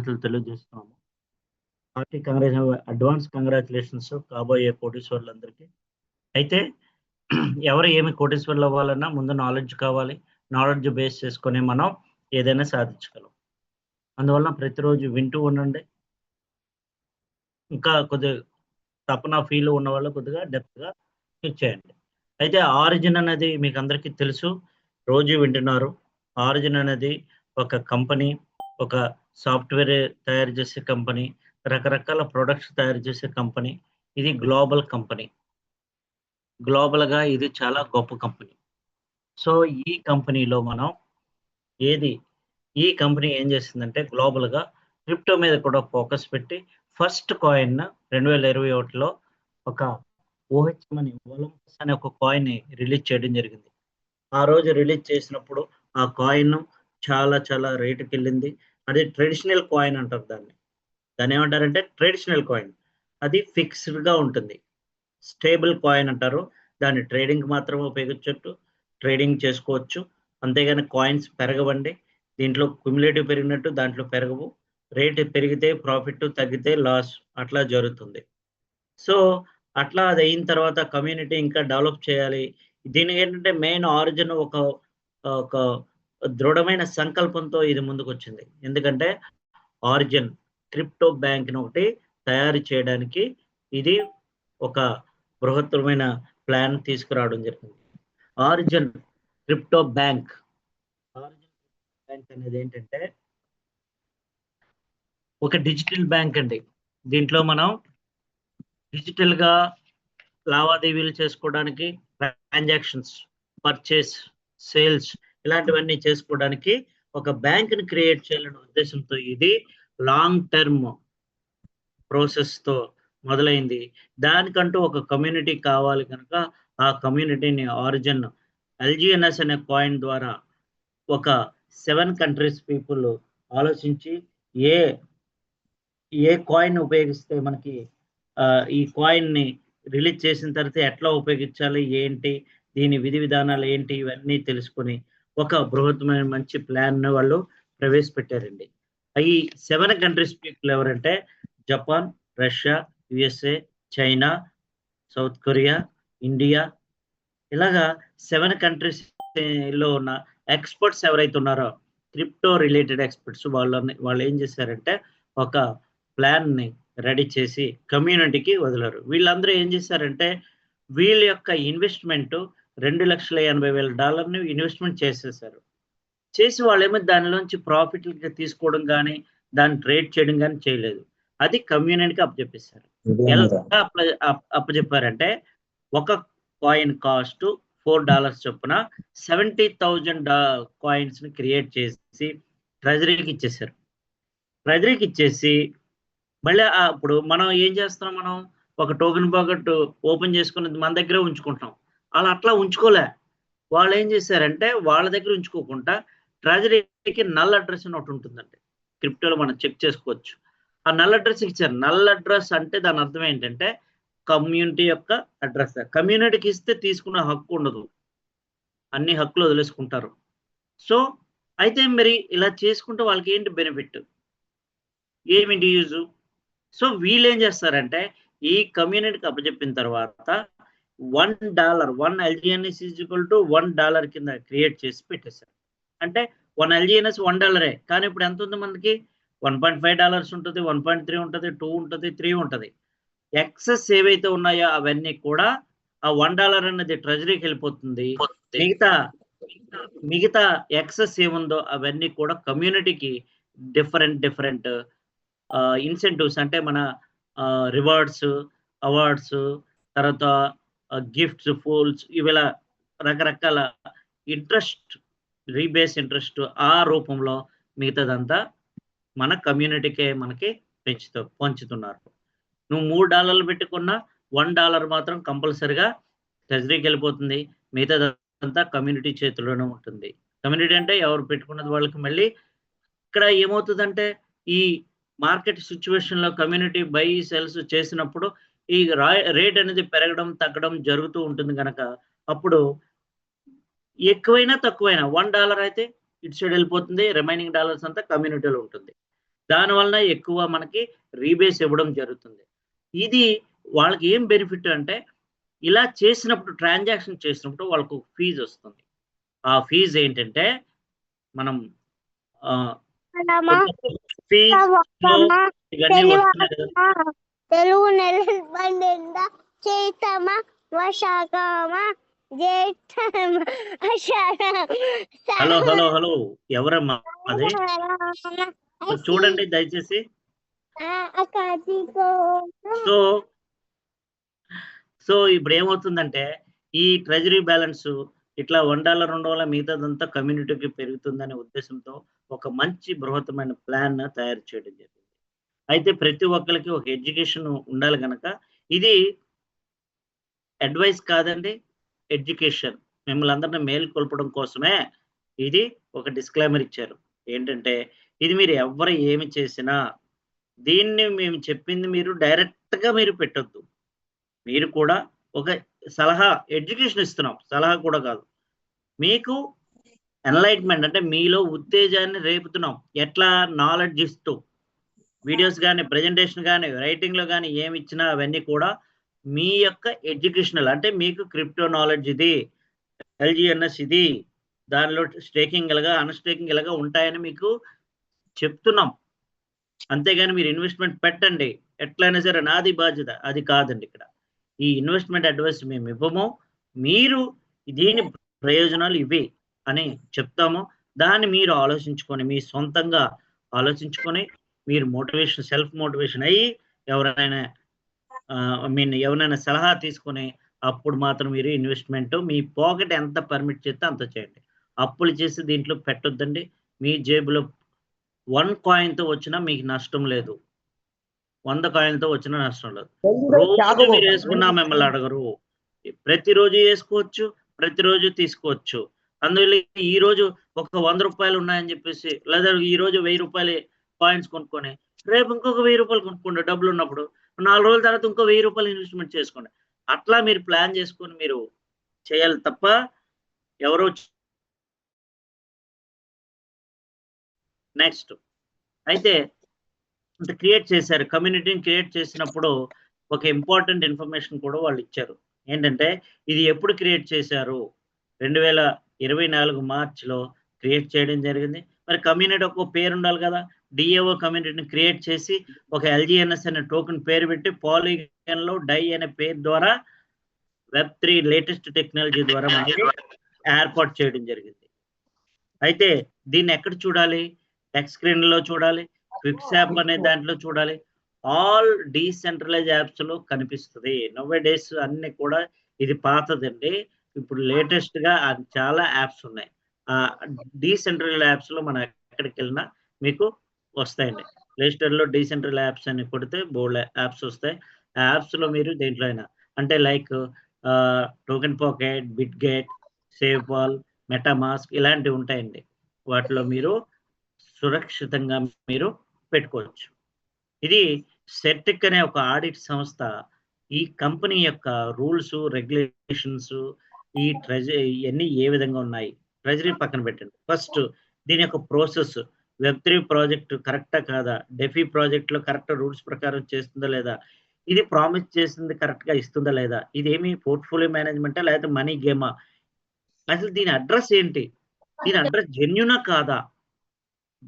శుభాకాంక్షలు తెలియజేస్తున్నాము. Hearty advance congratulations కాబోయే కోటీశ్వరులందరికీ. అయితే ఎవరు ఏమి కోటీశ్వరులు అవ్వాలన్నా ముందు నాలెడ్జ్ కావాలి. నాలెడ్జ్ బేస్ చేసుకొని మనం ఏదైనా సాధించగలం. అందువలన ప్రతిరోజు వింటూ ఉండండి. ఇంకా కొద్దిగా తపన ఫీల్ ఉన్నవాళ్ళు కొద్దిగా డెప్త్‌గా ఇచ్చేయండి. అయితే ఆరిజిన్ అనేది మీకు అందరికీ తెలుసు. రోజు వింటున్నారు. ఆరిజిన్ అనేది ఒక కంపెనీ, ఒక సాఫ్ట్‌వేర్ తయారు చేసే కంపెనీ, రకరకాల ప్రొడక్ట్స్ తయారు చేసే కంపెనీ. ఇది గ్లోబల్ కంపెనీ. గ్లోబల్‌గా ఇది చాలా గొప్ప కంపెనీ. సో, ఈ కంపెనీలో మనం ఏది ఈ కంపెనీ ఏం చేసిందంటే గ్లోబల్‌గా క్రిప్టో మీద కూడా ఫోకస్ పెట్టి ఫస్ట్ కాయిన్ 2021లో ఒక ఓహెచ్ఎం అని ఒలంపస్ అనే ఒక కాయిన్‌ని రిలీజ్ చేయడం జరిగింది. ఆ రోజు రిలీజ్ చేసినప్పుడు ఆ కాయిన్ చాలా చాలా రేటుకెళ్ళింది. అది ట్రెడిషనల్ కాయిన్ అంటారు దాన్ని. దాన్నేమంటారంటే ట్రెడిషనల్ కాయిన్. అది ఫిక్స్‌డ్‌గా ఉంటుంది. స్టేబుల్ కాయిన్ అంటారు. దాన్ని ట్రేడింగ్‌కి మాత్రమే ఉపయోగించొచ్చు. ట్రేడింగ్ చేసుకోవచ్చు. అంతేగాని కాయిన్స్ పెరగవండి. దీంట్లో క్యుములేటివ్ పెరిగినట్టు దాంట్లో పెరగవు. రేట్ పెరిగితే ప్రాఫిట్, తగ్గితే లాస్ అట్లా జరుగుతుంది. సో, అట్లా అదయిన తర్వాత కమ్యూనిటీ ఇంకా డెవలప్ చేయాలి. దీనికేంటంటే మెయిన్ ఆరిజిన్ ఒక దృఢమైన సంకల్పంతో ఇది ముందుకొచ్చింది. ఎందుకంటే ఆరిజిన్ క్రిప్టో బ్యాంక్‌ని ఒకటి తయారు చేయడానికి ఇది ఒక బృహత్తరమైన ప్లాన్ తీసుకురావడం జరిగింది. Origin crypto bank. Origin bank అనేదేంటంటే ఒక డిజిటల్ బ్యాంక్ అండి. దీంట్లో మనం డిజిటల్‌గా లావాదేవీలు చేసుకోవడానికి ట్రాన్సాక్షన్స్, పర్చేస్, సేల్స్ ఇలాంటివన్నీ చేసుకోవడానికి ఒక బ్యాంక్‌ని క్రియేట్ చేయాలనే ఉద్దేశంతో ఇది లాంగ్ టర్మ్ ప్రాసెస్‌తో మొదలైంది. దానికంటూ ఒక కమ్యూనిటీ కావాలి కనుక ఆ కమ్యూనిటీని ఆరిజిన్ ఎల్‌జిఎన్ఎస్ అనే కాయిన్ ద్వారా ఒక 7 కంట్రీస్ పీపుల్ ఆలోచించి ఏ ఏ కాయిన్ ఉపయోగిస్తే మనకి ఈ కాయిన్‌ని రిలీజ్ చేసిన తర్వాత ఎట్లా ఉపయోగించాలి? ఏంటి? దీని విధి విధానాలు ఏంటి? ఇవన్నీ తెలుసుకొని ఒక బృహత్తమైన మంచి ప్లాన్‌ని వాళ్ళు ప్రవేశపెట్టారండి. ఈ 7 కంట్రీస్ పీపుల్ ఎవరంటే Japan, Russia, USA, China, south Korea, India ఇలాగా 7 కంట్రీస్ లో ఉన్న ఎక్స్‌పర్ట్స్ ఎవరైతే ఉన్నారో క్రిప్టో రిలేటెడ్ ఎక్స్‌పర్ట్స్ వాళ్ళేం చేశారంటే ఒక ప్లాన్‌ని రెడీ చేసి కమ్యూనిటీకి వదిలారు. వీళ్ళందరూ ఏం చేశారంటే వీళ్ళ యొక్క ఇన్వెస్ట్‌మెంట్ $2,80,000 ఇన్వెస్ట్‌మెంట్ చేసేసారు. చేసి వాళ్ళేమో దానిలోంచి ప్రాఫిట్‌లుగా తీసుకోవడం గాని, దాన్ని ట్రేడ్ చేయడం గాని చేయలేదు. అది కమ్యూనిటీకి అప్పజెప్పేసారు. ఎలా అప్పజెప్పారంటే ఒక కాయిన్ కాస్ట్ $4 చొప్పున 70,000 కాయిన్స్‌ని క్రియేట్ చేసి ట్రెజరీకి ఇచ్చేసారు. ట్రెజరీకి ఇచ్చేసి మళ్ళీ ఇప్పుడు మనం ఏం చేస్తున్నాం మనం ఒక టోకెన్ పాకెట్ ఓపెన్ చేసుకొని మన దగ్గరే ఉంచుకుంటున్నాం. అట్లా ఉంచుకోలే. వాళ్ళేం చేశారంటే వాళ్ళ దగ్గర ఉంచుకోకుండా ట్రెజరీకి నల్ అడ్రెస్ అని ఒకటి ఉంటుందండి. క్రిప్టోలో మనం చెక్ చేసుకోవచ్చు. ఆ నల్ అడ్రెస్ ఇచ్చారు. నల్ అడ్రెస్ అంటే దాని అర్థం ఏంటంటే కమ్యూనిటీ యొక్క అడ్రెస్. కమ్యూనిటీకి ఇస్తే తీసుకునే హక్కు ఉండదు. అన్ని హక్కులు వదిలేసుకుంటారు. సో, అయితే మరి ఇలా చేసుకుంటే వాళ్ళకి ఏంటి బెనిఫిట్? ఏమిటి యూజు? సో, వీళ్ళేం చేస్తారంటే ఈ కమ్యూనిటీకి అప్పజెప్పిన తర్వాత $1 1 ఎల్‌జిఎన్ఎస్ $1 కింద క్రియేట్ చేసి పెట్టేసారు. అంటే 1 ఎల్‌జిఎన్ఎస్ $1 కానీ ఇప్పుడు ఎంత ఉంది మనకి $1.5 ఉంటది, 1.3 ఉంటది, 2 ఉంటది, 3 ఉంటది. ఎక్సెస్ ఏవైతే ఉన్నాయో అవన్నీ కూడా ఆ $1 అనేది ట్రెజరీకి వెళ్ళిపోతుంది. మిగతా ఎక్సెస్ ఏముందో అవన్నీ కూడా కమ్యూనిటీకి డిఫరెంట్ ఇన్సెంటివ్స్ అంటే మన రివార్డ్స్, అవార్డ్స్ తర్వాత గిఫ్ట్స్, ఫూల్స్ ఇవిలా రకరకాల ఇంట్రెస్ట్, రీబేస్ ఇంట్రెస్ట్ ఆ రూపంలో మిగతాదంతా మన కమ్యూనిటీకే మనకి పంచుతున్నారు. నువ్వు $3 పెట్టుకున్నా $1 మాత్రం కంపల్సరీగా ట్రెజరీకెళ్ళిపోతుంది. మిగతాదంతా కమ్యూనిటీ చేతుల్లోనే ఉంటుంది. కమ్యూనిటీ అంటే ఎవరు పెట్టుకున్నది వాళ్ళకి మళ్ళీ ఇక్కడ ఏమవుతదంటే ఈ మార్కెట్ సిట్యుయేషన్‌లో కమ్యూనిటీ బై, సెల్స్ చేసినప్పుడు ఈ రేట్ అనేది పెరగడం, తగ్గడం జరుగుతూ ఉంటుంది గనక అప్పుడు ఎక్కువైనా, తక్కువైనా $1 అయితే ఇటు సైడ్ వెళ్ళిపోతుంది. రిమైనింగ్ డాలర్స్ అంతా కమ్యూనిటీలో ఉంటుంది. దానివల్ల ఎక్కువ మనకి రీబేస్ ఇవ్వడం జరుగుతుంది. ఇది వాళ్ళకి ఏం బెనిఫిట్ అంటే ఇలా చేసినప్పుడు ట్రాన్సాక్షన్ చేసినప్పుడు వాళ్ళకు ఫీజ్ వస్తుంది. ఆ ఫీజ్ ఏంటంటే మనం ఫీజ్ ఇవన్నీ వస్తున్నాయి కదా. తెలుగు నెల చేతమా వశాకమా హలో హలో హలో ఎవరమ్మా అది చూడండి దయచేసి. సో సో ఇప్పుడు ఏమవుతుందంటే ఈ ట్రెజరీ బ్యాలెన్స్ ఇట్లా $1 $2 మిగతాదంతా కమ్యూనిటీకి పెరుగుతుందనే ఉద్దేశంతో ఒక మంచి బృహత్తమైన ప్లాన్ తయారు చేయడం జరిగింది. అయితే ప్రతి ఒక్కరికి ఒక ఎడ్యుకేషన్ ఉండాలి గనక ఇది అడ్వైస్ కాదండి, ఎడ్యుకేషన్. మిమ్మల్ని అందరిని మేల్కొల్పడం కోసమే ఇది ఒక డిస్క్లైమర్ ఇచ్చారు. ఏంటంటే ఇది మీరు ఎవ్వరు ఏమి చేసినా దీన్ని మేము చెప్పింది మీరు డైరెక్ట్‌గా మీరు పెట్టొద్దు. మీరు కూడా ఒక సలహా, ఎడ్యుకేషన్ ఇస్తున్నాం, సలహా కూడా కాదు. మీకు ఎన్‌లైట్‌మెంట్ అంటే మీలో ఉత్తేజాన్ని రేపుతున్నాం. ఎట్లా నాలెడ్జ్ ఇస్తూ వీడియోస్ గాని, ప్రెజెంటేషన్ గాని, రైటింగ్‌లో గాని ఏమి ఇచ్చినా అవన్నీ కూడా మీ యొక్క ఎడ్యుకేషనల్ అంటే మీకు క్రిప్టో నాలెడ్జ్ ఇది, ఎల్‌జీఎన్ఎస్ ఇది, దానిలో స్టేకింగ్ ఇలాగా, అన్‌స్టేకింగ్ ఇలాగా ఉంటాయని మీకు చెప్తున్నాం. అంతేగాని మీరు ఇన్వెస్ట్‌మెంట్ పెట్టండి, ఎట్లైనా సరే నాది బాధ్యత అది కాదండి ఇక్కడ. ఈ ఇన్వెస్ట్‌మెంట్ అడ్వైస్ మేము ఇవ్వము. మీరు దీని ప్రయోజనాలు ఇవి అని చెప్తాము. దాన్ని మీరు ఆలోచించుకొని మీ సొంతంగా ఆలోచించుకొని మీరు మోటివేషన్, సెల్ఫ్ మోటివేషన్ అయ్యి ఎవరైనా ఎవరైనా సలహా తీసుకొని అప్పుడు మాత్రం మీరు ఇన్వెస్ట్‌మెంట్ మీ పాకెట్ ఎంత పర్మిట్ చేస్తే అంత చేయండి. అప్పులు చేసి దీంట్లో పెట్టొద్దండి. మీ జేబులో 1 కాయిన్‌తో వచ్చినా మీకు నష్టం లేదు. 100 కాయిన్‌తో వచ్చినా నష్టం లేదు. రోజు మీరు వేసుకున్నా మిమ్మల్ని అడగరు. ప్రతిరోజు వేసుకోవచ్చు, ప్రతిరోజు తీసుకోవచ్చు. అందువల్ల ఈరోజు ఒక ₹100 ఉన్నాయని చెప్పేసి లేదా ఈరోజు ₹1000 కాయిన్స్ కొనుక్కొని రేపు ఇంకొక ₹1000 కొనుక్కోండి డబ్బులున్నప్పుడు. 4 రోజుల తర్వాత ఇంకో ₹1000 ఇన్వెస్ట్‌మెంట్ చేసుకోండి. అట్లా మీరు ప్లాన్ చేసుకొని మీరు చేయాలి తప్ప ఎవరో నెక్స్ట్ అయితే క్రియేట్ చేశారు. కమ్యూనిటీని క్రియేట్ చేసినప్పుడు ఒక ఇంపార్టెంట్ ఇన్ఫర్మేషన్ కూడా వాళ్ళు ఇచ్చారు. ఏంటంటే ఇది ఎప్పుడు క్రియేట్ చేశారు? 2024 మార్చ్‌లో క్రియేట్ చేయడం జరిగింది. మరి కమ్యూనిటీ ఒక పేరు ఉండాలి కదా. డిఏఓ కమ్యూనిటీని క్రియేట్ చేసి ఒక ఎల్‌జీఎన్ఎస్ అనే టోకెన్ పేరు పెట్టి పాలిగాన్‌లో డై అనే పేరు ద్వారా వెబ్3 లేటెస్ట్ టెక్నాలజీ ద్వారా మనకి ఏర్పాటు చేయడం జరిగింది. అయితే దీన్ని ఎక్కడ చూడాలి? టెక్ స్క్రీన్‌లో చూడాలి, క్విక్సాప్ అనే దాంట్లో చూడాలి. ఆల్ డీసెంట్రలైజ్ యాప్స్‌లో కనిపిస్తది. నౌ ఏ డేస్ అన్నీ కూడా ఇది పాతదండి. ఇప్పుడు లేటెస్ట్‌గా చాలా యాప్స్ ఉన్నాయి. డీసెంట్రల్ యాప్స్‌లో మనం ఎక్కడికెళ్ళినా మీకు వస్తాయండి. ప్లే స్టోర్‌లో డీసెంట్రల్ యాప్స్ అని కొడితే బోలెడు యాప్స్ వస్తాయి. ఆ యాప్స్‌లో మీరు దేంట్లో అయినా అంటే like TokenPocket, Bitget, SafePal, MetaMask ఇలాంటివి ఉంటాయండి. వాటిలో మీరు సురక్షితంగా మీరు పెట్టుకోవచ్చు. ఇది సెర్టిక్ అనే ఒక ఆడిట్ సంస్థ ఈ కంపెనీ యొక్క రూల్స్, రెగ్యులేషన్స్ ఈ ఇయన్నీ ఏ విధంగా ఉన్నాయి? ట్రెజరీ పక్కన పెట్టండి. ఫస్ట్ దీని యొక్క ప్రాసెస్ వెబ్3 ప్రాజెక్ట్ కరెక్టా కాదా? డెఫీ ప్రాజెక్ట్‌లో కరెక్ట్ రూల్స్ ప్రకారం చేస్తుందా లేదా? ఇది ప్రామిస్ చేసింది కరెక్ట్‌గా ఇస్తుందా లేదా? ఇదేమి పోర్ట్‌ఫోలియో మేనేజ్‌మెంటా లేకపోతే మనీ గేమా? అసలు దీని అడ్రెస్ ఏంటి? దీని అడ్రెస్ జెన్యూనా కాదా?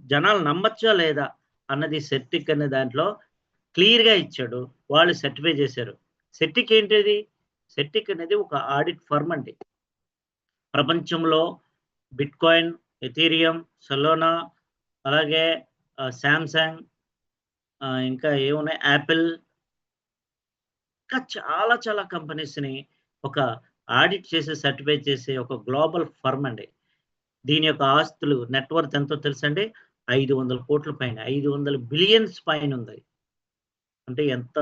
జనాలు నమ్మచ్చా లేదా? అన్నది సెర్టిక్ అనే దాంట్లో క్లియర్‌గా ఇచ్చాడు. వాళ్ళు సర్టిఫై చేశారు. సెర్టిక్ ఏంటిది? సెర్టిక్ అనేది ఒక ఆడిట్ ఫర్మ్ అండి. ప్రపంచంలో బిట్‌కాయిన్, ఎథీరియం, సోలానా అలాగే సామ్‌సంగ్ ఇంకా ఏమున్నాయి యాపిల్ ఇంకా చాలా చాలా కంపెనీస్‌ని ఒక ఆడిట్ చేసి సర్టిఫై చేసే ఒక గ్లోబల్ ఫర్మ్ అండి. దీని యొక్క ఆస్తులు నెట్ వర్త్ ఎంతో తెలుసండి? 500 కోట్ల పైన 500 బిలియన్స్ పైనుంది. అంటే ఎంత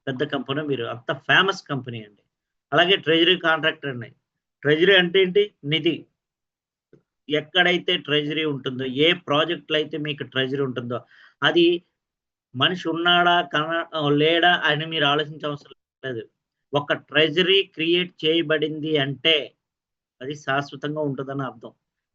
పెద్ద కంపెనో మీరు అంత ఫేమస్ కంపెనీ అండి. అలాగే ట్రెజరీ కాంట్రాక్టర్ అండి. ట్రెజరీ అంటే ఏంటి? నిధి. ఎక్కడైతే ట్రెజరీ ఉంటుందో, ఏ ప్రాజెక్ట్‌లో అయితే మీకు ట్రెజరీ ఉంటుందో, అది మనిషి ఉన్నాడా? లేడా? అని మీరు ఆలోచించవసరం లేదు. ఒక ట్రెజరీ క్రియేట్ చేయబడింది అంటే, అది శాశ్వతంగా ఉంటదని అర్థం.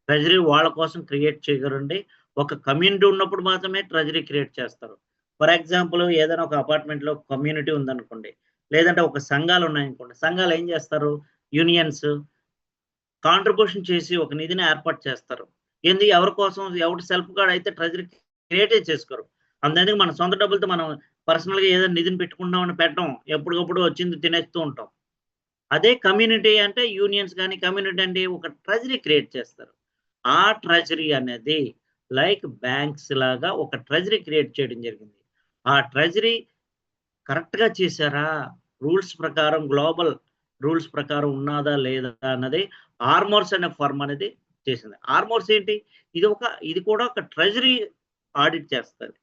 ట్రెజరీ వాళ్ళ కోసం క్రియేట్ చేయగలండి. ఒక కమ్యూనిటీ ఉన్నప్పుడు మాత్రమే ట్రెజరీ క్రియేట్ చేస్తారు. ఫర్ ఎగ్జాంపుల్ ఏదైనా ఒక అపార్ట్మెంట్లో కమ్యూనిటీ ఉందనుకోండి, లేదంటే ఒక సంఘాలు ఉన్నాయనుకోండి, సంఘాలు ఏం చేస్తారు, యూనియన్స్ కాంట్రిబ్యూషన్ చేసి ఒక నిధిని ఏర్పాటు చేస్తారు. ఏంది ఎవరి కోసం, ఎవరి సెల్ఫ్ గార్డ్ అయితే ట్రెజరీ క్రియేటే చేసుకోరు. అందుకని మన సొంత డబ్బులతో మనం పర్సనల్గా ఏదైనా నిధిని పెట్టుకుంటామని పెట్టడం, ఎప్పటికప్పుడు వచ్చింది తినేస్తూ ఉంటాం. అదే కమ్యూనిటీ అంటే యూనియన్స్ కానీ కమ్యూనిటీ అంటే ఒక ట్రెజరీ క్రియేట్ చేస్తారు. ఆ ట్రెజరీ అనేది లైక్ బ్యాంక్స్ లాగా ఒక ట్రెజరీ క్రియేట్ చేయడం జరిగింది. ఆ ట్రెజరీ కరెక్ట్‌గా చేశారా? రూల్స్ ప్రకారం గ్లోబల్ రూల్స్ ప్రకారం ఉన్నాదా లేదా అన్నది ఆర్మోర్స్ అనే ఫర్మ్ అనేది చేసింది. ఆర్మోర్స్ ఏంటి? ఇది కూడా ఒక ట్రెజరీ ఆడిట్ చేస్తది.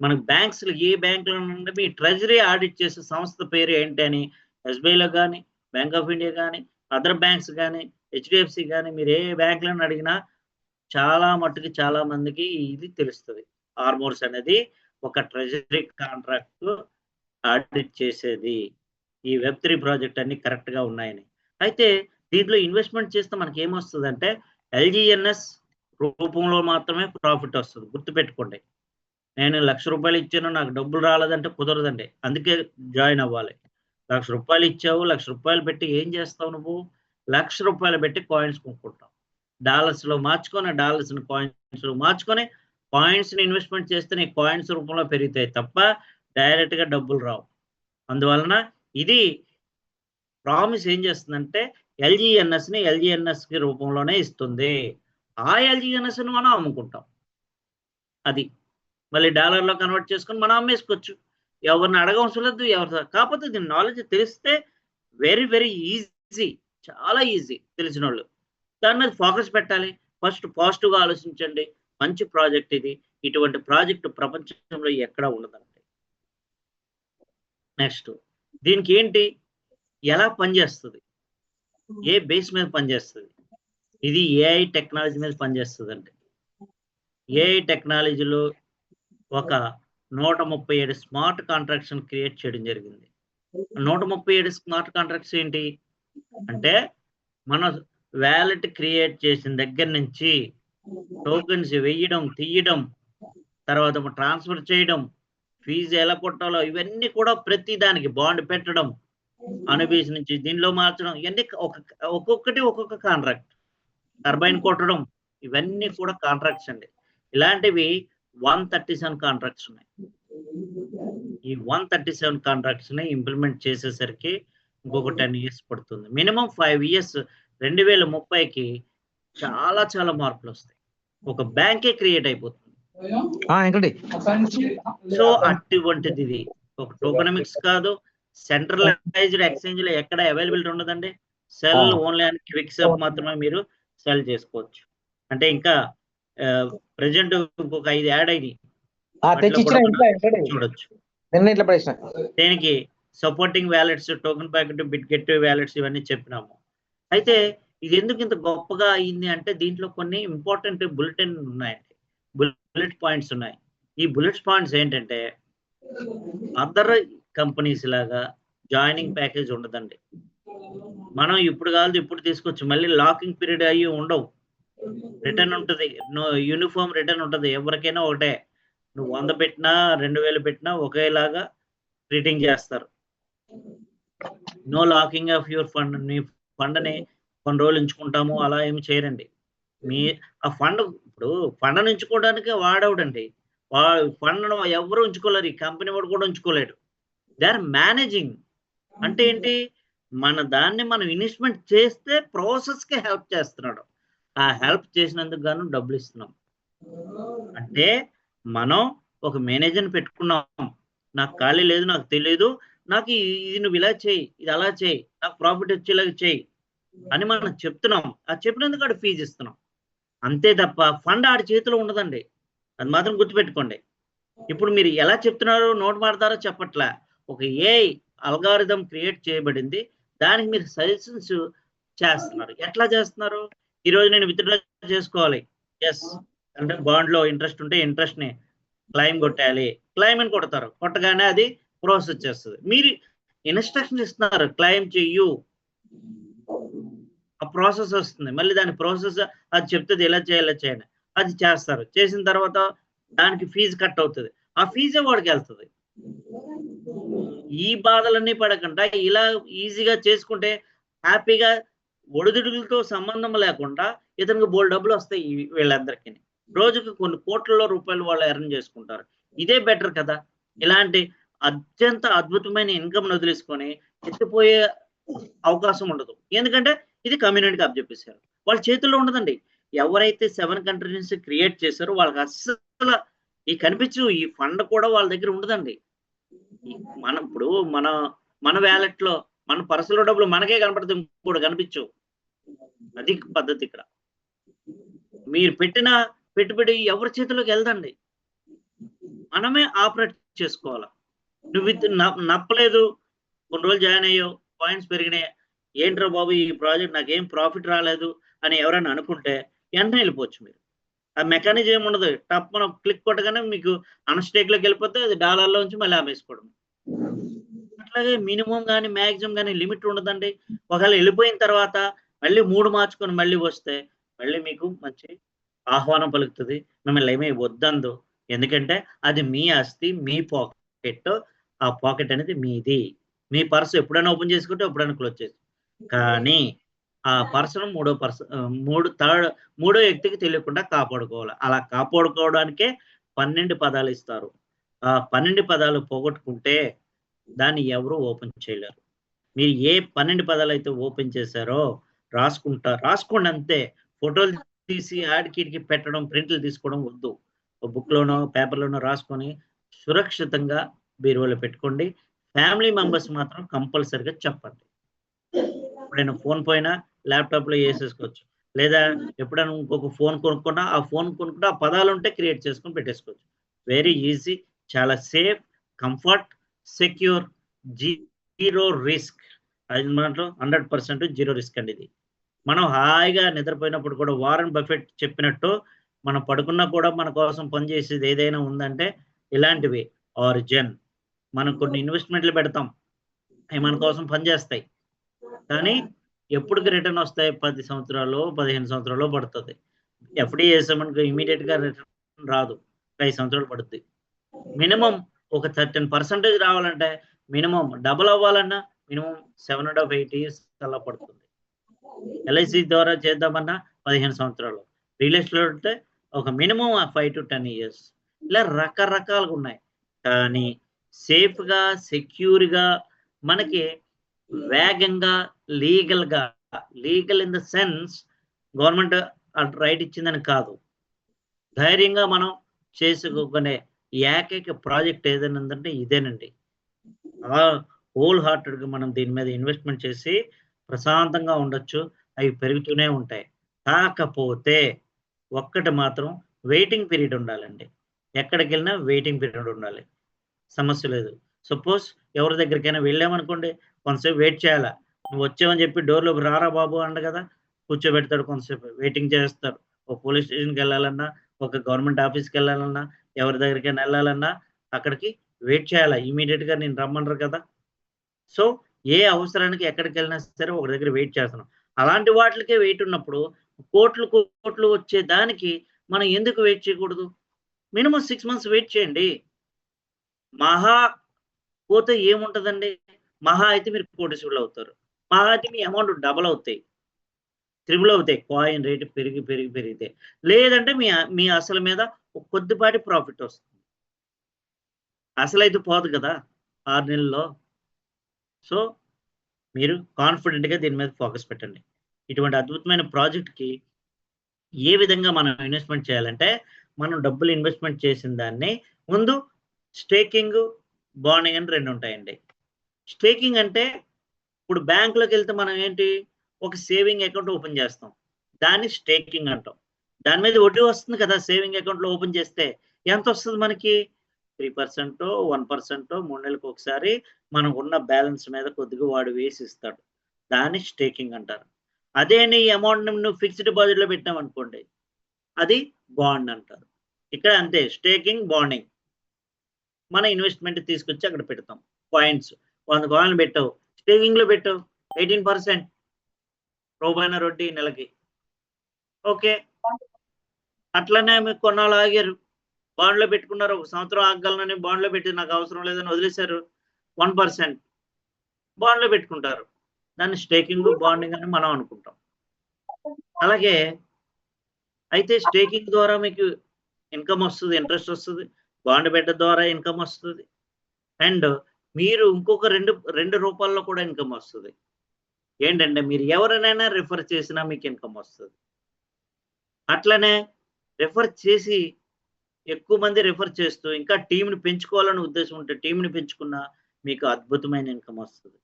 మనకు బ్యాంక్స్‌లో ఏ బ్యాంక్‌లో నుండి మీ ట్రెజరీ ఆడిట్ చేసే సంస్థ పేరు ఏంటి అని ఎస్‌బీఐలో గాని, బ్యాంక్ ఆఫ్ ఇండియా గాని, అదర్ బ్యాంక్స్ గాని, హెచ్‌డిఎఫ్‌సి గాని మీరు ఏ బ్యాంక్‌లోని అడిగినా చాలా మట్టుకు చాలా మందికి ఇది తెలుస్తది. ఆర్మోర్స్ అనేది ఒక ట్రెజరీ కాంట్రాక్ట్ ఆడిట్ చేసేది. ఈ వెబ్3 ప్రాజెక్ట్ అన్ని కరెక్ట్‌గా ఉన్నాయని. అయితే దీంట్లో ఇన్వెస్ట్‌మెంట్ చేస్తే మనకేమొస్తదంటే ఎల్‌జీఎన్‌ఎస్ రూపంలో మాత్రమే ప్రాఫిట్ వస్తది. గుర్తుపెట్టుకోండి. నేను రూ. 1,00,000 ఇచ్చాను నాకు డబ్బులు రాలేదంటే కుదరదండి. అందుకే జాయిన్ అవ్వాలి. రూ. 1,00,000 ఇచ్చావు, రూ. 1,00,000 పెట్టి ఏం చేస్తావు నువ్వు? రూ. 1,00,000 పెట్టి కాయిన్స్ కొనుక్కుంటావు. డాలర్స్‌లో మార్చుకొని, డాలర్స్‌ని కాయిన్స్‌లో మార్చుకొని, కాయిన్స్‌ని ఇన్వెస్ట్‌మెంట్ చేస్తే నీకు కాయిన్స్ రూపంలో పెరుగుతాయి తప్ప డైరెక్ట్‌గా డబ్బులు రావు. అందువలన ఇది ప్రామిస్ ఏం చేస్తుందంటే ఎల్‌జీఎన్‌ఎస్‌కి రూపంలోనే ఇస్తుంది. ఆ ఎల్‌జీఎన్‌ఎస్‌ని మనం అమ్ముకుంటాం. అది. మళ్ళీ డాలర్‌లో కన్వర్ట్ చేసుకొని మనం అమ్మేసుకోవచ్చు. ఎవరిని అడగవసరం లేదు. కాకపోతే దీని నాలెడ్జ్ తెలిస్తే వెరీ, వెరీ ఈజీ. చాలా ఈజీ తెలిసినోళ్ళు. దాని మీద ఫోకస్ పెట్టాలి. ఫస్ట్ పాజిటివ్‌గా ఆలోచించండి. మంచి ప్రాజెక్ట్ ఇది. ఇటువంటి ప్రాజెక్ట్ ప్రపంచంలో ఎక్కడా ఉండదండి. నెక్స్ట్ దీనికి ఏంటి? ఎలా పనిచేస్తది? ఏ బేస్ మీద పనిచేస్తది? ఇది ఏఐ టెక్నాలజీ మీద పనిచేస్తదండి. ఏఐ టెక్నాలజీలో ఒక 137 స్మార్ట్ కాంట్రాక్ట్స్‌ని క్రియేట్ చేయడం జరిగింది. 137 స్మార్ట్ కాంట్రాక్ట్స్ ఏంటి? అంటే మన వాలెట్ క్రియేట్ చేసిన దగ్గర నుంచి టోకెన్స్ వెయ్యడం, తీయడం, తర్వాత ట్రాన్స్‌ఫర్ చేయడం, ఫీజు ఎలా కొట్టాలో ఇవన్నీ కూడా ప్రతి దానికి బాండ్ పెట్టడం, అనుబేస్ నుంచి దీనిలో మార్చడం ఇవన్నీ ఒక్కొక్కటి ఒక్కొక్క కాంట్రాక్ట్. టర్బైన్ కొట్టడం ఇవన్నీ కూడా కాంట్రాక్ట్స్ అండి. ఇలాంటివి 137 కాంట్రాక్ట్స్ ఉన్నాయి. ఈ 137 కాంట్రాక్ట్స్‌ని ఇంప్లిమెంట్ చేసేసరికి ఇంకొక 10 ఇయర్స్ పడుతుంది. మినిమమ్ 5 ఇయర్స్ 2030కి చాలా చాలా మార్పులొస్తాయి. ఒక బ్యాంకే క్రియేట్ అయిపోతుంది. సో అటువంటిది ఇది. ఒక టోకెనమిక్స్ కాదు. సెంట్రలైజ్డ్ ఎక్స్‌చేంజ్‌లో ఎక్కడ అవైలబిలిటీ ఉండదండి. సెల్ ఓన్లీ అండ్ క్విక్‌సెప్ మాత్రమే మీరు సెల్ చేసుకోవచ్చు. అంటే ఇంకా ప్రెజెంట్ ఇంకొక 5 యాడ్ అయినాయి. చూడొచ్చు. దీనికి supporting wallets, token packet, bit get wallets ఇవన్నీ చెప్పినాము. అయితే ఇది ఎందుకు ఇంత గొప్పగా అయింది అంటే దీంట్లో కొన్ని ఇంపార్టెంట్ బులెటిన్ ఉన్నాయండి. బుల్లెట్ పాయింట్స్ ఉన్నాయి. ఈ బుల్లెట్ పాయింట్స్ ఏంటంటే అదర్ కంపెనీస్ లాగా జాయినింగ్ ప్యాకేజ్ ఉండదండి. మనం ఇప్పుడు కాదు ఇప్పుడు తీసుకోవచ్చు. మళ్ళీ లాకింగ్ పీరియడ్ అయ్యి ఉండవు. రిటర్న్ ఉంటది. యూనిఫామ్ రిటర్న్ ఉంటది. ఎవరికైనా ఒకటే. నువ్వు 100 పెట్టినా 2,000 పెట్టినా ఒకేలాగా ట్రీటింగ్ చేస్తారు. No locking of your fund. నీ ఫండ్‌ని కొన్ని రోజులు ఉంచుకుంటాము అలా ఏమి చేయరండి. ఆ ఫండ్ ఇప్పుడు ఫండ్‌ని ఉంచుకోవడానికి వాడెవడండి? ఫండ్‌ను ఎవరు ఉంచుకోలేరు. ఈ కంపెనీ వాడు కూడా ఉంచుకోలేడు. They are managing. అంటే ఏంటి? మన దాన్ని మనం ఇన్వెస్ట్‌మెంట్ చేస్తే ప్రాసెస్‌కి హెల్ప్ చేస్తున్నాడు. ఆ హెల్ప్ చేసినందుకు గాను డబ్బులు ఇస్తున్నాం. అంటే మనం ఒక మేనేజర్‌ని పెట్టుకున్నాం. నాకు ఖాళీ లేదు, నాకు తెలీదు. నాకు ఇది నువ్వు ఇలా చెయ్యి, ఇది అలా చెయ్యి, నాకు ప్రాఫిట్ వచ్చేలాగా చెయ్యి అని మనం చెప్తున్నాం. అది చెప్పినందుకు ఆడు ఫీజ్ ఇస్తున్నాం. అంతే తప్ప ఫండ్ ఆడి చేతిలో ఉండదండి. అది మాత్రం గుర్తుపెట్టుకోండి. ఇప్పుడు మీరు ఎలా చెప్తున్నారో నోటి మాట ద్వారా చెప్పట్లా. ఒక ఏఐ అల్గారిథం క్రియేట్ చేయబడింది. దానికి మీరు సజెషన్స్ చేస్తున్నారు. ఎట్లా చేస్తున్నారు? ఈరోజు నేను విత్‌డ్రా చేసుకోవాలి. యెస్. అంటే బాండ్‌లో ఇంట్రెస్ట్ ఉంటే ఇంట్రెస్ట్‌ని క్లెయిమ్ కొట్టేయాలి. క్లెయిమ్ అని కొడతారు. కొట్టగానే అది ప్రాసెస్ చేస్తది. మీరు ఇన్‌స్ట్రక్షన్స్ ఇస్తున్నారు. క్లెయిమ్ చెయ్యు. ఆ ప్రాసెస్ వస్తుంది. మళ్ళీ దాని ప్రాసెస్ అది చెప్తది ఇలా చేయాలి, ఇలా చేయండి. అది చేస్తారు. చేసిన తర్వాత దానికి ఫీజు కట్ అవుతుంది. ఆ ఫీజే వాడికి వెళ్తుంది. ఈ బాధలన్నీ పడకుండా ఇలా ఈజీగా చేసుకుంటే హ్యాపీగా ఒడిదుడుకులతో సంబంధం లేకుండా ఇతనికి బోల్డ్ డబ్బులు వస్తాయి వీళ్ళందరికీ. రోజుకి కొన్ని కోట్ల రూపాయలు వాళ్ళు ఎర్న్ చేసుకుంటారు. ఇదే బెటర్ కదా. ఇలాంటి అత్యంత అద్భుతమైన ఇన్కమ్ వదిలేసుకొని ఎత్తిపోయే అవకాశం ఉండదు. ఎందుకంటే ఇది కమ్యూనిటీకి అప్పచెప్పేశారు. వాళ్ళ చేతుల్లో ఉండదండి. ఎవరైతే 7 కంట్రీస్ క్రియేట్ చేశారో వాళ్ళకి అస్సలు ఈ కనిపించు ఈ ఫండ్ కూడా వాళ్ళ దగ్గర ఉండదండి. మనం ఇప్పుడు మన వ్యాలెట్ లో మన పర్సులో డబ్బులు మనకే కనపడుతుంది, ఇంకోటి కనిపించు. అది పద్ధతి ఇక్కడ. మీరు పెట్టిన పెట్టుబడి ఎవరి చేతిలోకి వెళ్దండి. మనమే ఆపరేట్ చేసుకోవాలి. నువ్వు నప్పలేదు, కొన్ని రోజులు జాయిన్ అయ్యావు, పాయింట్స్ పెరిగినాయి, ఏంట్రా బాబు ఈ ప్రాజెక్ట్ నాకేం ప్రాఫిట్ రాలేదు అని ఎవరైనా అనుకుంటే వెంటనే వెళ్ళిపోవచ్చు. మీరు ఆ మెకానిజం ఏమి ఉండదు. టప్ మనం క్లిక్ కొట్టగానే మీకు అన్స్టేక్ లోకి వెళ్ళిపోతే అది డాలర్లో నుంచి మళ్ళీ అమ్మేసుకోవడం. అట్లాగే మినిమం కానీ మ్యాక్సిమం కానీ లిమిట్ ఉండదండి. ఒకవేళ వెళ్ళిపోయిన తర్వాత మళ్ళీ 3 మార్చుకొని మళ్ళీ వస్తే మళ్ళీ మీకు మంచి ఆహ్వానం పలుకుతుంది. మిమ్మల్ని ఏమీ వద్దందు. ఎందుకంటే అది మీ ఆస్తి, మీ పాకెట్. ఆ పాకెట్ అనేది మీది. మీ పర్సు ఎప్పుడైనా ఓపెన్ చేసుకుంటే ఎప్పుడైనా క్లోజ్ చేసి, కానీ ఆ పర్సన్ మూడో వ్యక్తికి తెలియకుండా కాపాడుకోవాలి. అలా కాపాడుకోవడానికే 12 పదాలు ఇస్తారు. ఆ 12 పదాలు పోగొట్టుకుంటే దాన్ని ఎవరు ఓపెన్ చేయలేరు. మీరు ఏ 12 పదాలు అయితే ఓపెన్ చేశారో రాసుకోండి అంతే. ఫోటోలు తీసి ఆడికిడికి పెట్టడం, ప్రింట్లు తీసుకోవడం వద్దు. బుక్ లోనో పేపర్లోనో రాసుకొని సురక్షితంగా బీరువాలో పెట్టుకోండి. ఫ్యామిలీ మెంబర్స్ మాత్రం కంపల్సరిగా చెప్పండి. ఎప్పుడైనా ఫోన్ పోయినా ల్యాప్టాప్ లో వేసేసుకోవచ్చు. లేదా ఎప్పుడైనా ఇంకొక ఫోన్ కొనుక్కున్నా ఆ ఫోన్ కొనుక్కుంటే ఆ పదాలు ఉంటే క్రియేట్ చేసుకొని పెట్టేసుకోవచ్చు. వెరీ ఈజీ, చాలా safe, comfort, secure, zero risk. అది మాత్రం 100% జీరో రిస్క్ అండి. ఇది మనం హాయిగా నిద్రపోయినప్పుడు కూడా వారన్ బఫెట్ చెప్పినట్టు మనం పడుకున్నా కూడా మన కోసం పనిచేసేది ఏదైనా ఉందంటే ఇలాంటివి ఆరిజిన్. మనం కొన్ని ఇన్వెస్ట్మెంట్లు పెడతాం, అవి మన కోసం పనిచేస్తాయి, కానీ ఎప్పటికి రిటర్న్ వస్తాయి? 10 సంవత్సరాలు 15 సంవత్సరాలు పడుతుంది. ఎఫ్డి చేసామనుకో ఇమీడియట్ గా రిటర్న్ రాదు, 5 సంవత్సరాలు పడుతుంది. మినిమం ఒక 13% రావాలంటే మినిమం డబుల్ అవ్వాలన్నా మినిమం 7.5 8 years అలా పడుతుంది. ఎల్ఐసి ద్వారా చేద్దామన్నా 15 సంవత్సరాలు, రియల్ ఎస్టేట్ అంటే ఒక మినిమం 5 to 10 years. ఇలా రకరకాలుగా ఉన్నాయి. కానీ సేఫ్ గా, సెక్యూర్ గా, మనకి వేగంగా, legal in the sense government right ఇచ్చిందని కాదు, ధైర్యంగా మనం చేసుకునే ఏకైక ప్రాజెక్ట్ ఏదైనా ఉందంటే ఇదేనండి. హోల్ హార్టెడ్గా మనం దీని మీద ఇన్వెస్ట్మెంట్ చేసి ప్రశాంతంగా ఉండొచ్చు. అవి పెరుగుతూనే ఉంటాయి. కాకపోతే ఒక్కటి మాత్రం వెయిటింగ్ పీరియడ్ ఉండాలండి. ఎక్కడికి వెళ్ళినా వెయిటింగ్ పీరియడ్ ఉండాలి. సమస్య లేదు. సపోజ్ ఎవరి దగ్గరికైనా వెళ్ళామనుకోండి, కొంతసేపు వెయిట్ చేయాలా. నువ్వు వచ్చావని చెప్పి డోర్లోకి రారా బాబు అంట కదా, కూర్చోబెడతాడు, కొంతసేపు వెయిటింగ్ చేస్తాడు. ఒక పోలీస్ స్టేషన్కి వెళ్ళాలన్నా, ఒక గవర్నమెంట్ ఆఫీస్కి వెళ్ళాలన్నా, ఎవరి దగ్గరికైనా వెళ్ళాలన్నా అక్కడికి వెయిట్ చేయాలా. ఇమీడియట్గా నేను రమ్మన్నారు కదా. సో ఏ అవసరానికి ఎక్కడికి వెళ్ళినా సరే ఒక దగ్గర వెయిట్ చేస్తున్నాం. అలాంటి వాటికే వెయిట్ ఉన్నప్పుడు కోట్లు వచ్చే దానికి మనం ఎందుకు వెయిట్ చేయకూడదు? మినిమం 6 months వెయిట్ చేయండి. మహా పోతే ఏముంటదండి? మహా అయితే మీరు కోటీశ్వరులు అవుతారు. మహా అయితే మీ అమౌంట్ డబల్ అవుతాయి, త్రిబుల్ అవుతాయి, కాయిన్ రేటు పెరిగితే. లేదంటే మీ అసలు మీద ఒక కొద్దిపాటి ప్రాఫిట్ వస్తుంది. అసలైతే పోదు కదా 6 నెలల్లో. సో మీరు కాన్ఫిడెంట్గా దీని మీద ఫోకస్ పెట్టండి. ఇటువంటి అద్భుతమైన ప్రాజెక్ట్కి ఏ విధంగా మనం ఇన్వెస్ట్మెంట్ చేయాలంటే, మనం డబ్బులు ఇన్వెస్ట్మెంట్ చేసిన దాన్ని ముందు స్టేకింగ్, బాండింగ్ అని 2 ఉంటాయండి. స్టేకింగ్ అంటే ఇప్పుడు బ్యాంకులోకి వెళ్తే మనం ఏంటి, ఒక సేవింగ్ అకౌంట్ ఓపెన్ చేస్తాం, దాన్ని స్టేకింగ్ అంటాం. దాని మీద వడ్డీ వస్తుంది కదా. సేవింగ్ అకౌంట్లో ఓపెన్ చేస్తే ఎంత వస్తుంది మనకి? 3%, 1%, 3 నెలలకు ఒకసారి మనం ఉన్న బ్యాలెన్స్ మీద కొద్దిగా వాడు వేసి ఇస్తాడు. దాన్ని స్టేకింగ్ అంటారు. అదే నీ అమౌంట్ నువ్వు ఫిక్స్డ్ డిపాజిట్లో పెట్టామనుకోండి, అది బాండ్ అంటారు. ఇక్కడ అంతే, స్టేకింగ్, బాండింగ్. మన ఇన్వెస్ట్మెంట్ తీసుకొచ్చి అక్కడ పెడతాం. కాయిన్స్ 100 కాయిన్లు పెట్టావు, స్టేకింగ్లో పెట్టావు, 18% రూపాయన రొడ్డి నెలకి. ఓకే, అట్లనే మీకు కొన్నాళ్ళు ఆగారు, బాండ్లో పెట్టుకున్నారు, 1 సంవత్సరం ఆగగలనని బాండ్లో పెట్టి నాకు అవసరం లేదని వదిలేశారు. 1% బాండ్లో పెట్టుకుంటారు. దాన్ని స్టేకింగ్, బాండింగ్ అని మనం అనుకుంటాం. అలాగే అయితే స్టేకింగ్ ద్వారా మీకు ఇన్కమ్ వస్తుంది, ఇంట్రెస్ట్ వస్తుంది. బాండ్ పెట్టడం ద్వారా ఇన్కమ్ వస్తుంది. అండ్ మీరు ఇంకొక రెండు రూపాల్లో కూడా ఇన్కమ్ వస్తుంది. ఏంటంటే మీరు ఎవరినైనా రిఫర్ చేసినా మీకు ఇన్కమ్ వస్తుంది. అట్లనే రిఫర్ చేసి ఎక్కువ మంది రిఫర్ చేస్తూ ఇంకా టీంని పెంచుకోవాలని ఉద్దేశం ఉంటే టీంని పెంచుకున్నా మీకు అద్భుతమైన ఇన్కమ్ వస్తుంది.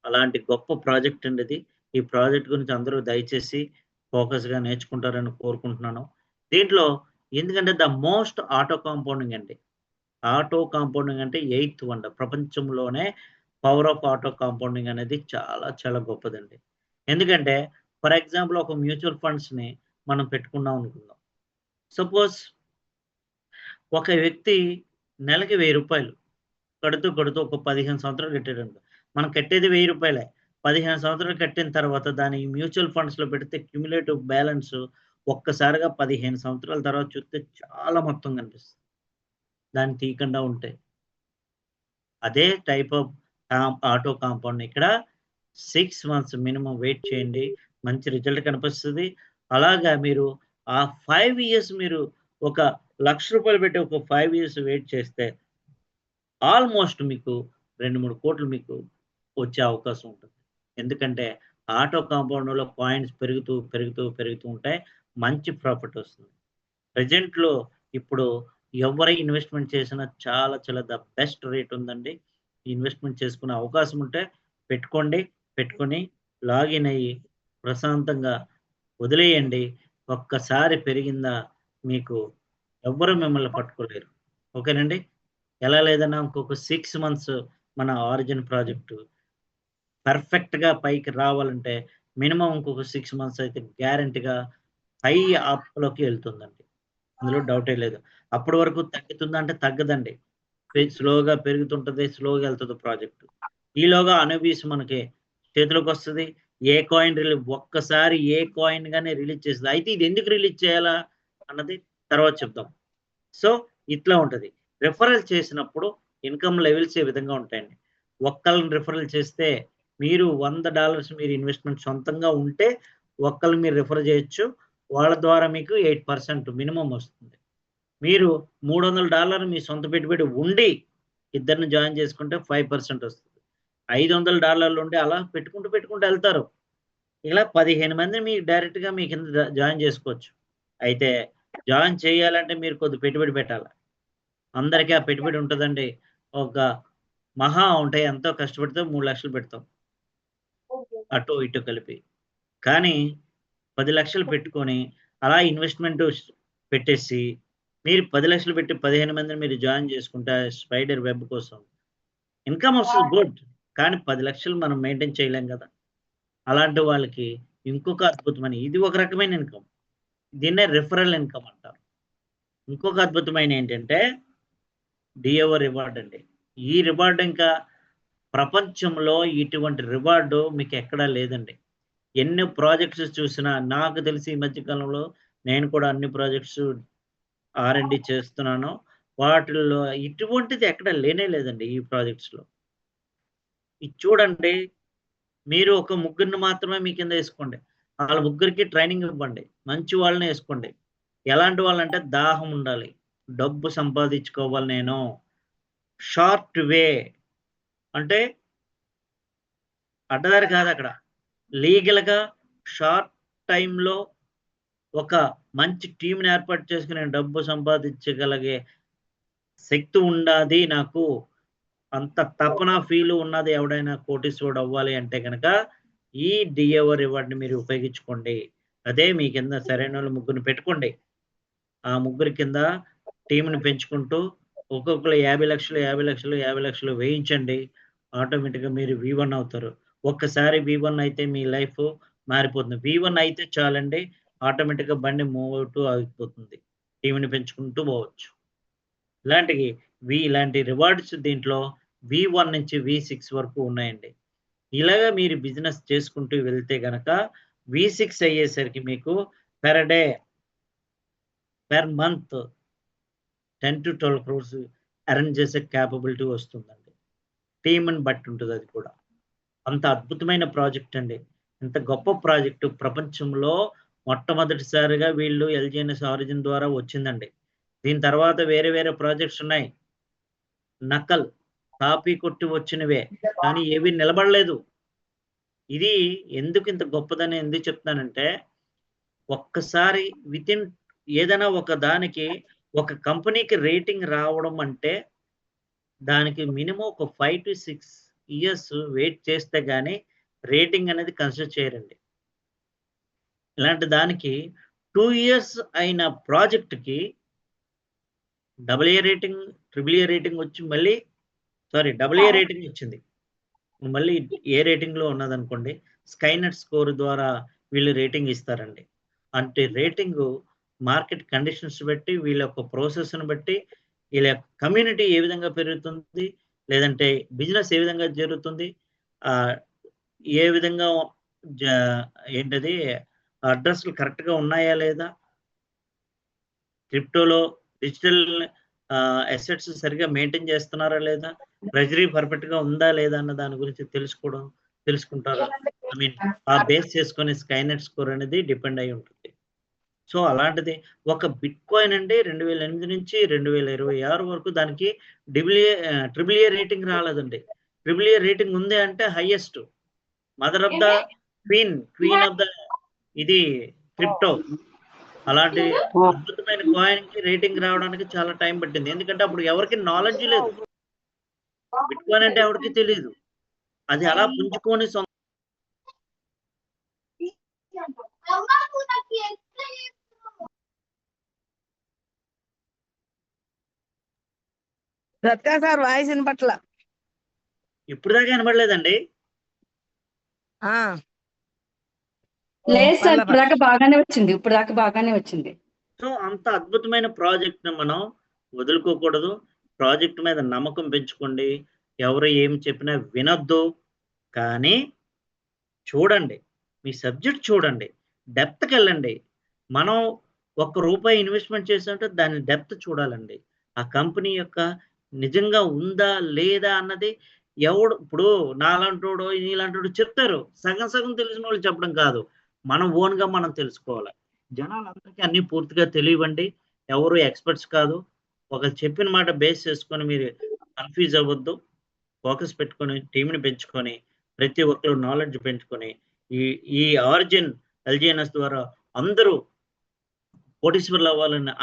అలాంటి గొప్ప ప్రాజెక్ట్ అండి ఇది. ఈ ప్రాజెక్ట్ గురించి అందరూ దయచేసి ఫోకస్‌గా నేర్చుకుంటారని కోరుకుంటున్నాను. దీంట్లో ఎందుకంటే ద మోస్ట్ ఆటో కాంపౌండింగ్ అండి. ఆటో కాంపౌండింగ్ అంటే ఎయిత్ వండర్. ప్రపంచంలోనే పవర్ ఆఫ్ ఆటో కాంపౌండింగ్ అనేది చాలా చాలా గొప్పదండి. ఎందుకంటే ఫర్ ఎగ్జాంపుల్ ఒక మ్యూచువల్ ఫండ్స్‌ని మనం పెట్టుకున్నాం అనుకుందాం. సపోజ్ ఒక వ్యక్తి నెలకి రూ. 1000 కడుతూ ఒక 15 సంవత్సరాలు కట్టాడనుకో. మనం కట్టేది రూ. 1000 15 సంవత్సరాలు కట్టిన తర్వాత దాన్ని మ్యూచువల్ ఫండ్స్‌లో పెడితే క్యుములేటివ్ బ్యాలెన్స్ ఒక్కసారిగా 15 సంవత్సరాల తర్వాత చూస్తే చాలా మొత్తం కనిపిస్తుంది. దాన్ని తీయకుండా ఉంటే. అదే టైప్ ఆఫ్ ఆటో కాంపౌండ్ ఇక్కడ 6 మంత్స్ మినిమమ్ వెయిట్ చేయండి. మంచి రిజల్ట్ కనిపిస్తది. అలాగా మీరు ఆ 5 ఇయర్స్ మీరు ఒక రూ. 1,00,000 పెట్టి ఒక 5 ఇయర్స్ వెయిట్ చేస్తే ఆల్‌మోస్ట్ మీకు 2, 3 కోట్లు మీకు వచ్చే అవకాశం ఉంటుంది. ఎందుకంటే ఆటో కాంపౌండ్‌లో కాయిన్స్ పెరుగుతూ ఉంటాయి. మంచి ప్రాఫిట్ వస్తుంది. ప్రెజెంట్‌లో ఇప్పుడు ఎవరు ఇన్వెస్ట్‌మెంట్ చేసినా చాలా చాలా ద బెస్ట్ రేట్ ఉందండి. ఇన్వెస్ట్‌మెంట్ చేసుకునే అవకాశం ఉంటే పెట్టుకోండి. పెట్టుకొని లాగిన్ అయ్యి ప్రశాంతంగా వదిలేయండి. ఒక్కసారి పెరిగిందా మీకు ఎవ్వరు మిమ్మల్ని పట్టుకోలేరు. ఓకేనండి. ఎలా లేదన్నా ఇంకొక 6 మంత్స్ మన ఆరిజిన్ ప్రాజెక్టు పర్ఫెక్ట్‌గా పైకి రావాలంటే మినిమమ్ ఇంకొక 6 మంత్స్ అయితే గ్యారంటీగా హై అప్‌లోకి ఎళ్తుందండి. అందులో డౌటే లేదు. అప్పటి వరకు తగ్గుతుందా అంటే తగ్గదండి. స్లోగా పెరుగుతుంటది. స్లోగా ఎళ్తది ప్రాజెక్ట్. ఈలోగా అనూబీస్ మనకి చేతిలోకొస్తది. ఒక్కసారి ఏ కాయిన్ గాని రిలీజ్ చేస్తది. అయితే ఇది ఎందుకు రిలీజ్ చేయాలా అన్నది తర్వాత చెప్దాం. సో, ఇట్లా ఉంటది. రిఫరల్ చేసినప్పుడు ఇన్‌కమ్ లెవెల్స్ ఈ విధంగా ఉంటాయండి. ఒక్కళ్ళని రిఫరల్ చేస్తే మీరు $100 మీరు ఇన్వెస్ట్‌మెంట్ సొంతంగా ఉంటే ఒక్కళ్ళని మీరు రిఫర్ చేయొచ్చు. వాళ్ళ ద్వారా మీకు 8% మినిమమ్ వస్తుంది. మీరు $300 మీ సొంత పెట్టుబడి ఉండి ఇద్దరిని జాయిన్ చేసుకుంటే 5% వస్తుంది. $500 ఉండి అలా పెట్టుకుంటూ ఎళ్తారు. ఇలా 15 మందిని మీకు డైరెక్ట్‌గా మీ కింద జాయిన్ చేసుకోవచ్చు. అయితే జాయిన్ చేయాలంటే మీరు కొద్ది పెట్టుబడి పెట్టాల. అందరికి ఆ పెట్టుబడి ఉంటదండి. ఒక మహా ఉంటే ఎంతో కష్టపడితే 3,00,000 పెడతాం. అటు ఇటు కలిపి. కానీ 10,00,000 పెట్టుకొని అలా ఇన్వెస్ట్‌మెంట్ పెట్టేసి మీరు 10,00,000 పెట్టి 15 మందిని మీరు జాయిన్ చేసుకుంటే స్పైడర్ వెబ్ కోసం ఇన్‌కమ్ వస్తది గుడ్. కానీ 10,00,000 మనం మెయింటైన్ చేయలేం గదా! అలాంటి వాళ్ళకి ఇంకొక అద్భుతమైన ఇది ఒక రకమైన ఇన్‌కమ్. దీన్నే రిఫరల్ ఇన్‌కమ్ అంటారు. ఇంకొక అద్భుతమైన ఏంటంటే డిఏఓ రివార్డ్ అండి. ఈ రివార్డ్ ఇంకా ప్రపంచంలో ఇటువంటి రివార్డ్ మీకెక్కడా లేదండి. ఎన్ని ప్రాజెక్ట్స్ చూసినా నాకు తెలిసి ఈ మధ్య కాలంలో నేను కూడా అన్ని ప్రాజెక్ట్స్ ఆర్&డి చేస్తున్నాను. వాటిల్లో ఇటువంటిది ఎక్కడ లేనే లేదండి ఈ ప్రాజెక్ట్స్‌లో. ఇది చూడండి మీరు ఒక ముగ్గురిని మాత్రమే మీ కింద ఏసుకోండి. ఆళ్ళ ముగ్గురికి ట్రైనింగ్ ఇవ్వండి. మంచి వాళ్ళనే ఏసుకోండి. ఎలాంటి వాళ్ళంటే దాహం ఉండాలి. డబ్బు సంపాదించుకోవాలి నేను. షార్ట్ వే అంటే అడ్డదారి కాదక్కడ. లీగల్‌గా షార్ట్ టైమ్‌లో ఒక మంచి టీమ్‌ని ఏర్పాటు చేసుకొని నేను డబ్బు సంపాదించగలిగే శక్తి ఉండాది నాకు. అంత తపన ఫీల్ ఉన్నది ఎవడైనా కోటీశ్వరుడు అవ్వాలి అంటే గనక ఈ డిఏఓ రివార్డ్‌ని మీరు ఉపయోగించుకోండి. అదే మీ కింద సరైనోళ్ళు ముగ్గురిని పెట్టుకోండి. ఆ ముగ్గురి కింద టీమ్‌ని పెంచుకుంటూ ఒక్కొక్కళ్ళు 50,00,000, 50,00,000, 50,00,000 వేయించండి. ఆటోమేటిక్‌గా మీరు వి1 అవుతారు. ఒక్కసారి వి1 అయితే మీ లైఫ్ మారిపోతుంది. వి1 అయితే చాలండి ఆటోమేటిక్‌గా బండి మూవ్ అవుతూ ఆగిపోతుంది. టీమ్‌ని పెంచుకుంటూ పోవచ్చు. ఇలాంటి రివార్డ్స్ దీంట్లో వి1 నుంచి వి6 వరకు ఉన్నాయండి. ఇలాగ మీరు బిజినెస్ చేసుకుంటూ వెళ్తే గనక వి6 అయ్యేసరికి మీకు per day per month 10 to 12 crores arrange చేసే క్యాపబిలిటీ వస్తుందండి. టీమ్ని బట్టి ఉంటుంది అది కూడా. అంత అద్భుతమైన ప్రాజెక్ట్ అండి. ఇంత గొప్ప ప్రాజెక్టు ప్రపంచంలో మొట్టమొదటిసారిగా వీళ్ళు ఎల్జీఎన్ఎస్ ఆరిజిన్ ద్వారా వచ్చిందండి. దీని తర్వాత వేరే వేరే ప్రాజెక్ట్స్ ఉన్నాయి. నకల్ కాపీ కొట్టి వచ్చినవే, కానీ ఏవి నిలబడలేదు. ఇది ఎందుకు ఇంత గొప్పదని ఎందుకు చెప్తున్నానంటే, ఒక్కసారి వితిన్ ఏదైనా ఒక దానికి ఒక కంపెనీకి రేటింగ్ రావడం అంటే దానికి మినిమం ఒక 5 to 6 ఇయర్స్ వెయిట్ చేస్తే గానీ రేటింగ్ అనేది కన్సిడర్ చేయరండి. ఇలాంటి దానికి 2 ఇయర్స్ అయిన ప్రాజెక్ట్‌కి AA rating, triple A rating వచ్చి మళ్ళీ AA రేటింగ్ వచ్చింది. మళ్ళీ ఏ రేటింగ్‌లో ఉన్నదనుకోండి, స్కైనెట్ స్కోర్ ద్వారా వీళ్ళు రేటింగ్ ఇస్తారండి. అంటే రేటింగు మార్కెట్ కండిషన్స్ బట్టి, వీళ్ళ యొక్క ప్రాసెస్‌ని బట్టి, వీళ్ళ కమ్యూనిటీ ఏ విధంగా పెరుగుతుంది, లేదంటే బిజినెస్ ఏ విధంగా జరుగుతుంది, ఏ విధంగా ఏంటది అడ్రస్‌లు కరెక్ట్‌గా ఉన్నాయా లేదా, క్రిప్టోలో డిజిటల్ అసెట్స్ సరిగ్గా మెయింటైన్ చేస్తున్నారా లేదా, ట్రెజరీ పర్ఫెక్ట్‌గా ఉందా లేదా అన్న దాని గురించి తెలుసుకుంటారు. ఐ మీన్ ఆ బేస్ చేసుకొని స్కైనెట్ స్కోర్ అనేది డిపెండ్ అయి ఉంటుంది. సో అలాంటిది ఒక బిట్ కాయిన్ అండి 2008 నుంచి 2026 వరకు దానికి ట్రిపుల్ ఏ రేటింగ్ రాలేదండి. ట్రిపుల్ ఏ రేటింగ్ ఉంది అంటే highest mother of the queen of the ఇది క్రిప్టో. అలాంటి అద్భుతమైన కాయిన్‌కి రేటింగ్ రావడానికి చాలా టైం పట్టింది. ఎందుకంటే అప్పుడు ఎవరికీ నాలెడ్జ్ లేదు. బిట్ కాయిన్ అంటే ఎవరికీ తెలీదు. అది అలా పుంజుకొని సత్య సార్ వాయిస్ వినపట్ల. ఇప్పుడు దాకా వినపడలేదండి. లేదు సార్, ఇప్పుడు దాకా బాగానే వచ్చింది. సో అంత అద్భుతమైన ప్రాజెక్ట్‌ని మనం వదులుకోకూడదు. ప్రాజెక్ట్ మీద నమ్మకం పెంచుకోండి. ఎవరు ఏం చెప్పినా వినొద్దు. కానీ చూడండి, మీ సబ్జెక్ట్ చూడండి, డెప్త్‌కెళ్ళండి. మనం ₹1 ఇన్వెస్ట్‌మెంట్ చేసామంటే దాని డెప్త్ చూడాలండి. ఆ కంపెనీ యొక్క నిజంగా ఉందా లేదా అన్నది ఇప్పుడు నాలాంటోడో నీలాంటోడో చెప్తారు. సగం సగం తెలిసినోళ్ళు చెప్పడం కాదు. మనం ఓన్‌గా మనం తెలుసుకోవాలి. జనాలందరికీ అన్నీ పూర్తిగా తెలియవండి. ఎవరు ఎక్స్‌పర్ట్స్ కాదు. ఒకరు చెప్పిన మాట బేస్ చేసుకొని మీరు కన్‌ఫ్యూజ్ అవ్వద్దు. ఫోకస్ పెట్టుకొని టీమ్‌ని పెంచుకొని ప్రతి ఒక్కరు నాలెడ్జ్ పెంచుకొని ఈ ఆరిజిన్ ఎల్జీఎన్ఎస్ ద్వారా అందరూ కోటీశ్వరులు అవ్వాలని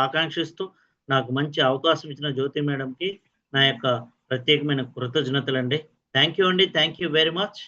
ఆకాంక్షిస్తూ నాకు మంచి అవకాశం ఇచ్చిన జ్యోతి మేడంకి నా యొక్క ప్రత్యేకమైన కృతజ్ఞతలండి. థ్యాంక్ యూ అండి. Thank you very much.